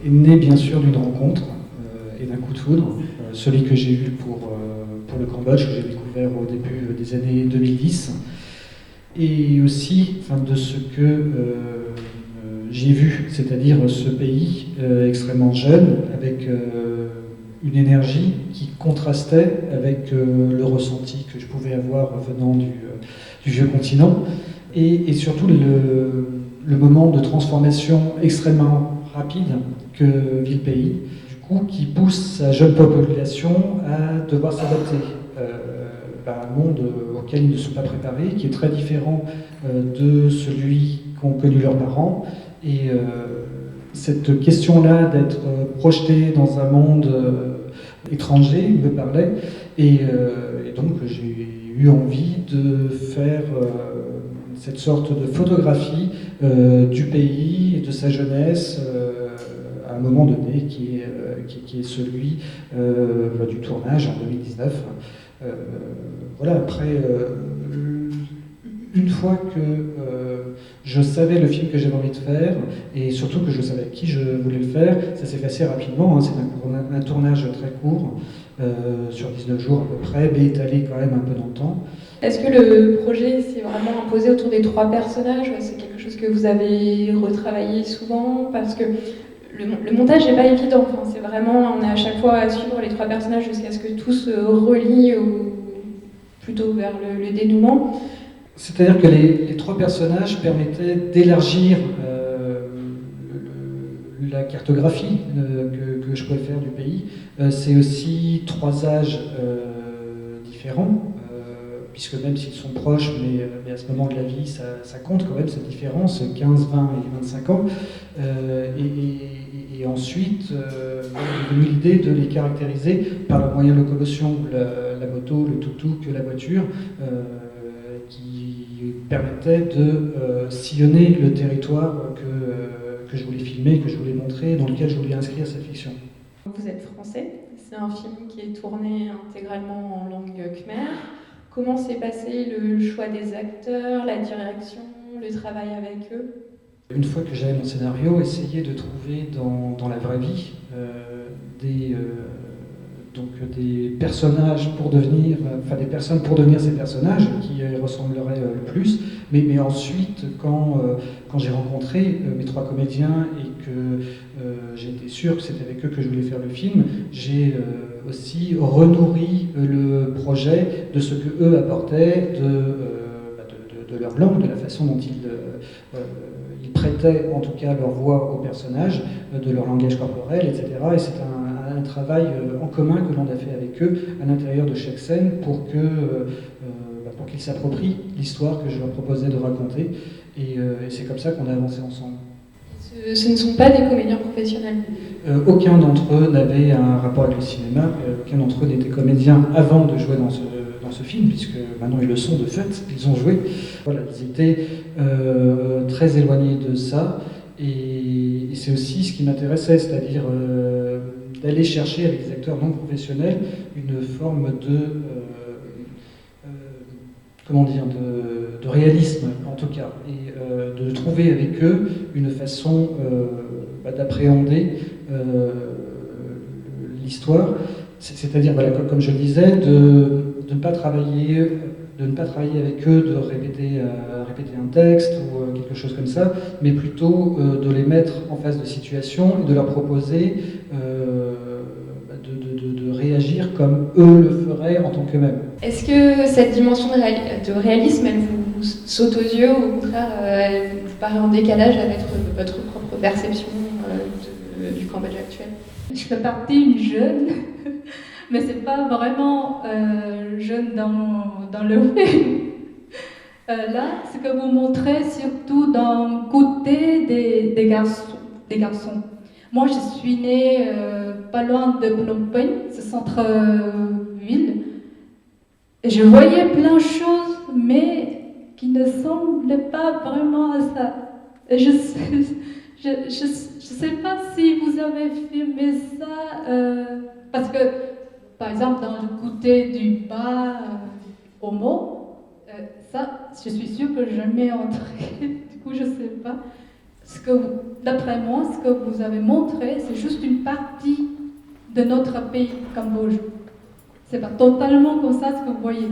Est né bien sûr d'une rencontre et d'un coup de foudre, celui que j'ai eu pour le Cambodge, que j'ai découvert au début des années 2010, et aussi de ce que j'ai vu, c'est-à-dire ce pays extrêmement jeune, avec une énergie qui contrastait avec le ressenti que je pouvais avoir venant du vieux continent, et surtout le moment de transformation extrêmement rapide que vit le pays, du coup qui pousse sa jeune population à devoir s'adapter à un monde auquel ils ne sont pas préparés, qui est très différent de celui qu'ont connu leurs parents. Et cette question-là d'être projeté dans un monde étranger me parlait, et donc j'ai eu envie de faire cette sorte de photographie du pays et de sa jeunesse à un moment donné qui est celui du tournage en 2019. Voilà, après, une fois que je savais le film que j'avais envie de faire, et surtout que je savais avec qui je voulais le faire, ça s'est fait assez rapidement, c'est un tournage très court, sur 19 jours à peu près, mais étalé quand même un peu dans le temps. Est-ce que le projet s'est vraiment imposé autour des 3 personnages? C'est quelque chose que vous avez retravaillé souvent? Parce que le montage n'est pas évident. Enfin, c'est vraiment, on est à chaque fois à suivre les 3 personnages jusqu'à ce que tout se relie plutôt vers le dénouement. C'est-à-dire que les 3 personnages permettaient d'élargir la cartographie que je pouvais faire du pays. C'est aussi 3 âges différents, puisque même s'ils sont proches, mais à ce moment de la vie, ça compte quand même cette différence, 15, 20 et 25 ans. Et ensuite, j'ai eu l'idée de les caractériser par leur moyen de locomotion, la moto, le tuk-tuk, la voiture, qui permettait de sillonner le territoire que je voulais filmer, que je voulais montrer, dans lequel je voulais inscrire cette fiction. Vous êtes français, c'est un film qui est tourné intégralement en langue khmer. Comment s'est passé le choix des acteurs, la direction, le travail avec eux? Une fois que j'avais mon scénario, essayer de trouver dans la vraie vie des personnages pour devenir, des personnes pour devenir ces personnages qui ressembleraient le plus. Mais ensuite, quand j'ai rencontré mes 3 comédiens et que j'étais sûr que c'était avec eux que je voulais faire le film, j'ai aussi renourri le projet de ce que eux apportaient, de leur langue, de la façon dont ils prêtaient en tout cas leur voix aux personnages, de leur langage corporel, etc. Et c'est un travail en commun que l'on a fait avec eux à l'intérieur de chaque scène pour qu'ils s'approprient l'histoire que je leur proposais de raconter. Et c'est comme ça qu'on a avancé ensemble. Ce ne sont pas des comédiens professionnels? Aucun d'entre eux n'avait un rapport avec le cinéma, aucun d'entre eux n'était comédien avant de jouer dans ce film, puisque maintenant ils le sont de fait, ils ont joué. Voilà, ils étaient très éloignés de ça, et c'est aussi ce qui m'intéressait, c'est-à-dire d'aller chercher avec des acteurs non professionnels une forme de réalisme en tout cas, et de trouver avec eux une façon d'appréhender l'histoire, c'est-à-dire, comme je le disais, de ne pas travailler de ne pas travailler avec eux, de répéter un texte ou quelque chose comme ça, mais plutôt de les mettre en face de situations et de leur proposer de réagir comme eux le feraient en tant qu'eux-mêmes. Est-ce que cette dimension de réalisme, elle vous saute aux yeux ou au contraire, elle vous paraît en décalage avec votre propre perception du Cambodge actuel? Je fais partie d'une jeune, mais c'est pas vraiment jeune dans le film. Là, ce que vous montrez surtout dans le côté des garçons. Moi, je suis née pas loin de Phnom Penh, ce centre-ville, et je voyais plein de choses, mais qui ne semblaient pas vraiment à ça. Et je sais pas si vous avez filmé ça, parce que, par exemple, dans le côté du bas homo, ça, je suis sûre que je jamais entré. Du coup, je sais pas. D'après moi, ce que vous avez montré, c'est juste une partie de notre pays, Cambodge. C'est pas totalement comme ça ce que vous voyez.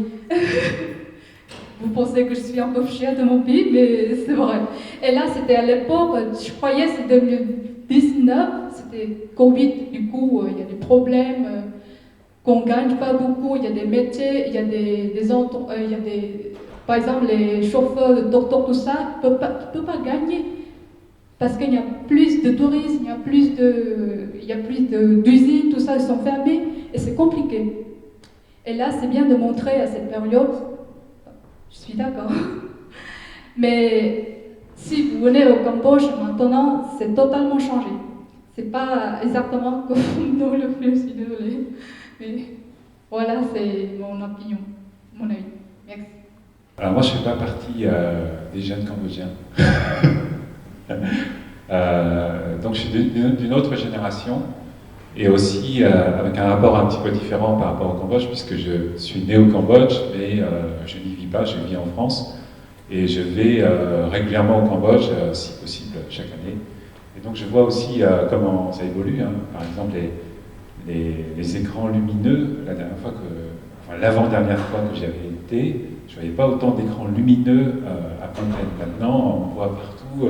Vous pensez que je suis un peu fière de mon pays, mais c'est vrai. Et là, c'était à l'époque, je croyais que c'était 2019, c'était Covid, du coup, il y a des problèmes, qu'on ne gagne pas beaucoup, il y a des métiers, il y a par exemple, les chauffeurs de tuk-tuk, tout ça, ne peuvent pas gagner. Parce qu'il y a plus de tourisme, il y a plus d'usines, tout ça, ils sont fermés, et c'est compliqué. Et là, c'est bien de montrer à cette période, je suis d'accord. Mais si vous venez au Cambodge maintenant, c'est totalement changé. C'est pas exactement comme dans le film, je suis désolée. Mais voilà, c'est mon opinion, mon avis. Merci. Alors moi, je ne fais pas partie des jeunes Cambodgiens. Donc je suis d'une autre génération et aussi avec un rapport un petit peu différent par rapport au Cambodge, puisque je suis né au Cambodge, mais je n'y vis pas, je vis en France. Et je vais régulièrement au Cambodge, si possible, chaque année. Et donc je vois aussi comment ça évolue. Hein. Par exemple, les écrans lumineux, l'avant-dernière fois que j'y avais été, je ne voyais pas autant d'écrans lumineux à Phnom Penh. Maintenant, on voit partout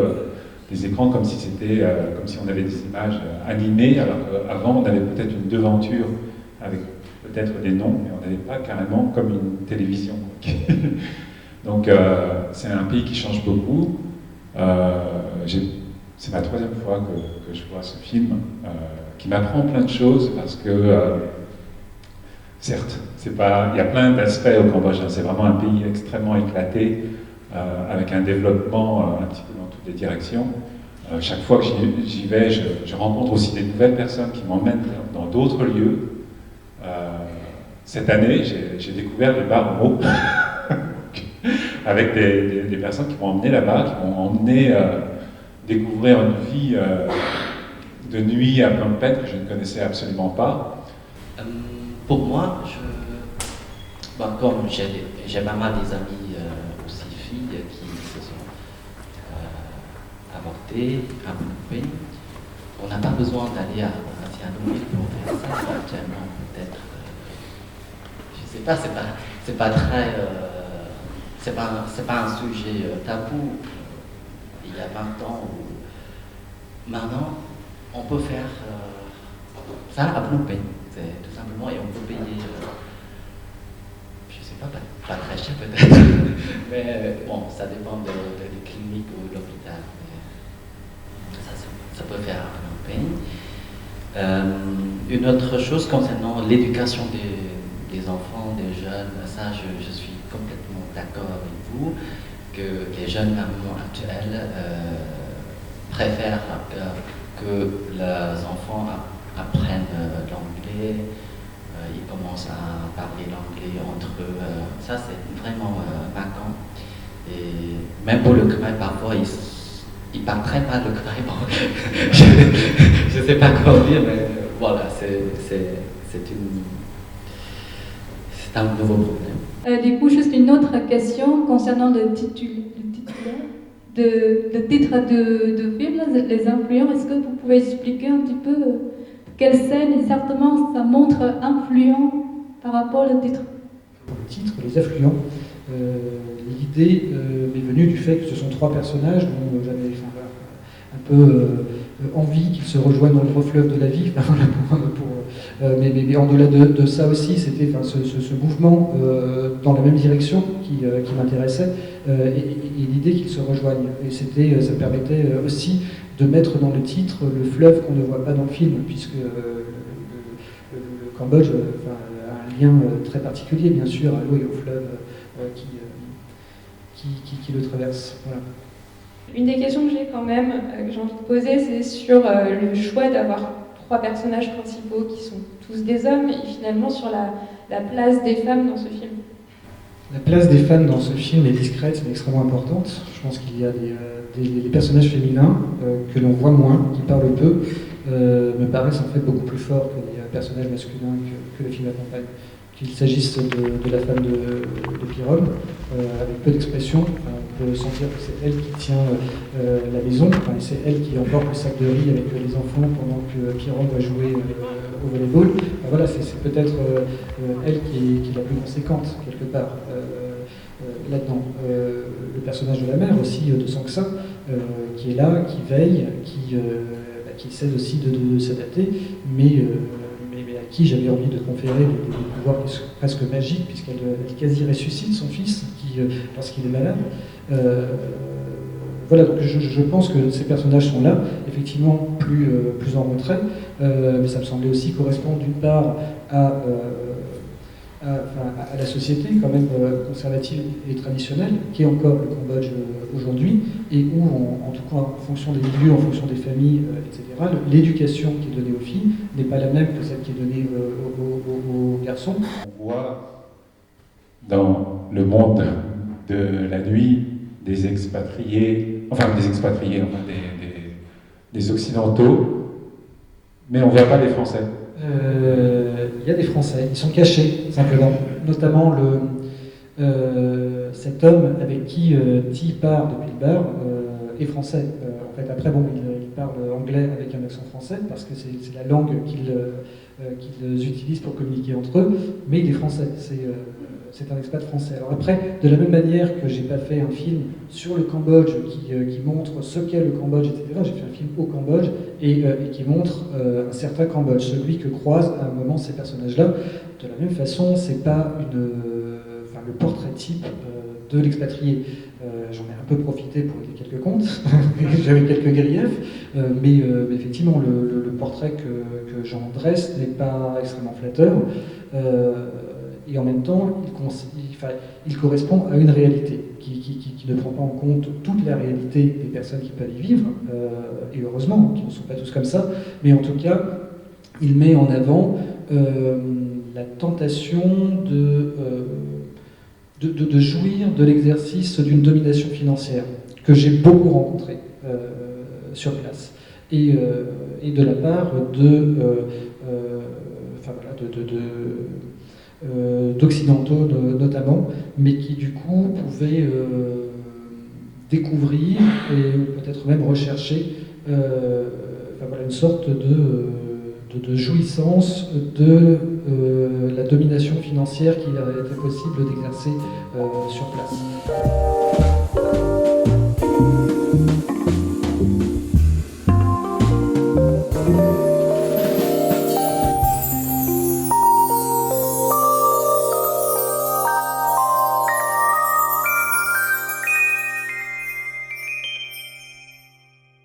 des écrans comme si on avait des images animées, alors qu'avant on avait peut-être une devanture avec peut-être des noms, mais on n'avait pas carrément comme une télévision. Donc c'est un pays qui change beaucoup. C'est ma troisième fois que je vois ce film, qui m'apprend plein de choses parce que, certes, il y a plein d'aspects au Cambodge, hein, c'est vraiment un pays extrêmement éclaté, avec un développement un petit peu dans toutes les directions. Chaque fois que j'y vais, je rencontre aussi des nouvelles personnes qui m'emmènent dans d'autres lieux. Cette année, j'ai découvert les bars homo, avec des personnes qui m'ont emmené là-bas, qui m'ont emmené découvrir une vie de nuit à Phnom Penh que je ne connaissais absolument pas. Pour moi, comme j'ai pas mal des amis aussi filles qui se sont avortées à Phnom Penh, on n'a pas besoin d'aller à Sihanouk pour faire ça actuellement, peut-être. Je sais pas, c'est pas très, c'est pas un sujet tabou. Il y a 20 ans ou maintenant, on peut faire ça à Phnom Penh, tout simplement, et on peut payer, je sais pas très cher peut-être, mais bon, ça dépend des cliniques ou de l'hôpital. Ça peut faire à Phnom Penh. Une autre chose concernant l'éducation des enfants, des jeunes, ça je suis complètement d'accord avec vous, que les jeunes mamans actuelles préfèrent que les enfants apprennent l'anglais, ils commencent à parler l'anglais entre eux. Ça, c'est vraiment marquant. Et même pour le khmer, parfois, ils parlent très mal le khmer. Bon, je ne sais pas comment dire, mais voilà, c'est un nouveau problème. Du coup, juste une autre question concernant le titre de film, les influents. Est-ce que vous pouvez expliquer un petit peu quelle scène exactement ça montre influent par rapport au titre? Pour le titre, les affluents, L'idée m'est venue du fait que ce sont trois personnages dont j'avais un peu envie qu'ils se rejoignent dans le gros fleuve de la vie. Mais en delà de ça aussi, c'était ce mouvement dans la même direction qui m'intéressait, et l'idée qu'ils se rejoignent. Et ça permettait aussi de mettre dans le titre le fleuve qu'on ne voit pas dans le film, puisque le Cambodge a un lien très particulier, bien sûr, à l'eau et au fleuve qui le traverse. Voilà. Une des questions que j'ai quand même, que j'ai envie de poser, c'est sur le choix d'avoir trois personnages principaux qui sont tous des hommes, et finalement sur la place des femmes dans ce film. La place des femmes dans ce film est discrète mais extrêmement importante. Je pense qu'il y a des personnages féminins que l'on voit moins, qui parlent peu, me paraissent en fait beaucoup plus forts que les personnages masculins que le film accompagne. Qu'il s'agisse de la femme de Piron, avec peu d'expression, on peut sentir que c'est elle qui tient la maison, et c'est elle qui emporte le sac de riz avec les enfants pendant que Piron va jouer au volleyball. Voilà, c'est peut-être elle qui est la plus conséquente, quelque part, là-dedans. Le personnage de la mère aussi, de Sanksa, qui est là, qui veille, qui essaie aussi de s'adapter, mais à qui j'avais envie de conférer des pouvoirs presque magiques, puisqu'elle quasi ressuscite son fils lorsqu'il est malade. Voilà, donc je pense que ces personnages sont là, effectivement plus en retrait, mais ça me semblait aussi correspondre d'une part à la société quand même conservative et traditionnelle, qui est encore le Cambodge aujourd'hui, et où, en tout cas en fonction des milieux, en fonction des familles, etc., l'éducation qui est donnée aux filles n'est pas la même que celle qui est donnée aux garçons. On voit dans le monde de la nuit des Occidentaux, mais on ne voit pas des Français. Il y a des Français, ils sont cachés, simplement. Notamment cet homme avec qui Ti part depuis le bar est français. En fait, après, il parle anglais avec un accent français, parce que c'est la langue qu'ils utilisent pour communiquer entre eux, mais il est français. C'est un expat français. Alors après, de la même manière que j'ai pas fait un film sur le Cambodge qui montre ce qu'est le Cambodge, etc., j'ai fait un film au Cambodge et qui montre un certain Cambodge, celui que croisent à un moment ces personnages-là. De la même façon, c'est pas le portrait type de l'expatrié. J'en ai un peu profité pour régler quelques comptes, j'avais quelques griefs, mais effectivement, le portrait que j'en dresse n'est pas extrêmement flatteur. Et en même temps, il correspond à une réalité qui ne prend pas en compte toute la réalité des personnes qui peuvent y vivre, et heureusement, qui ne sont pas tous comme ça, mais en tout cas, il met en avant la tentation de jouir de l'exercice d'une domination financière, que j'ai beaucoup rencontré sur place, et de la part d'occidentaux notamment, mais qui du coup pouvaient découvrir et peut-être même rechercher une sorte de jouissance de la domination financière qu'il a été possible d'exercer sur place.